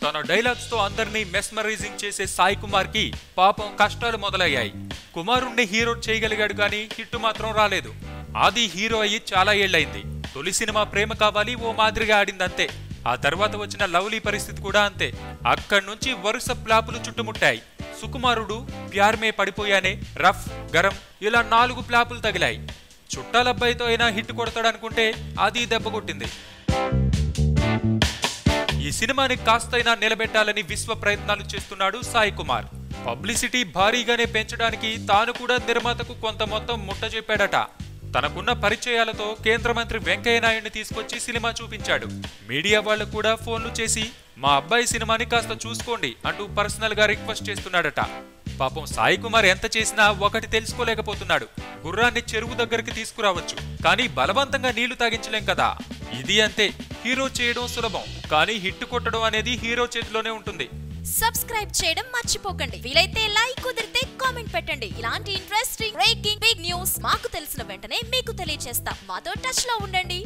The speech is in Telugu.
తన డైలాగ్స్ తో అందరినీ మెస్మరైజింగ్ చేసే సాయి కుమార్ కి పాపం కష్టాలు మొదలయ్యాయి. కుమారుణ్ణి హీరో చేయగలిగాడు గానీ హిట్ మాత్రం రాలేదు. ఆది హీరో అయ్యి చాలా ఏళ్లైంది. తొలి సినిమా ప్రేమ కావాలి ఓ మాదిరిగా ఆడిందంతే. ఆ తర్వాత వచ్చిన లవ్లీ పరిస్థితి కూడా అంతే. అక్కడి నుంచి వరుస ప్లాపులు చుట్టుముట్టాయి. సుకుమారుడు, ప్యార్ మే పడిపోయానే, రఫ్, గరం ఇలా 4 ప్లాపులు తగిలాయి. చుట్టాలబ్బాయితో అయినా హిట్ కొడతాడనుకుంటే అది దెబ్బ కొట్టింది. ఈ సినిమాని కాస్తైనా నిలబెట్టాలని విశ్వ ప్రయత్నాలు చేస్తున్నాడు సాయి కుమార్. పబ్లిసిటీ భారీగానే పెంచడానికి తాను కూడా నిర్మాతకు కొంత మొత్తం ముట్టజెప్పాడట. తనకున్న పరిచయాలతో కేంద్ర మంత్రి వెంకయ్య నాయుడిని తీసుకొచ్చి సినిమా చూపించాడు. మీడియా వాళ్లు కూడా ఫోన్లు చేసి మా అబ్బాయి సినిమాని కాస్త చూసుకోండి అంటూ పర్సనల్ గా రిక్వెస్ట్ చేస్తున్నాడట. పాపం సాయి కుమార్ ఎంత చేసినా ఒకటి తెలుసుకోలేకపోతున్నాడు. గుర్రాన్ని చెరువు దగ్గరికి తీసుకురావచ్చు, కానీ బలవంతంగా నీళ్లు తాగించలేం కదా. ఇది అంతే. హీరో చేయడం సులభం, కానీ హిట్ కొట్టడం అనేది హీరో చేతిలోనే ఉంటుంది. సబ్స్క్రైబ్ చేయడం మర్చిపోకండి. వీలైతే లైక్, కుదిరితే కామెంట్ పెట్టండి. ఇలాంటి ఇంట్రెస్టింగ్ బ్రేకింగ్ బిగ్ న్యూస్ మాకు తెలిసిన వెంటనే మీకు తెలియజేస్తాం. మాతో టచ్ లో ఉండండి.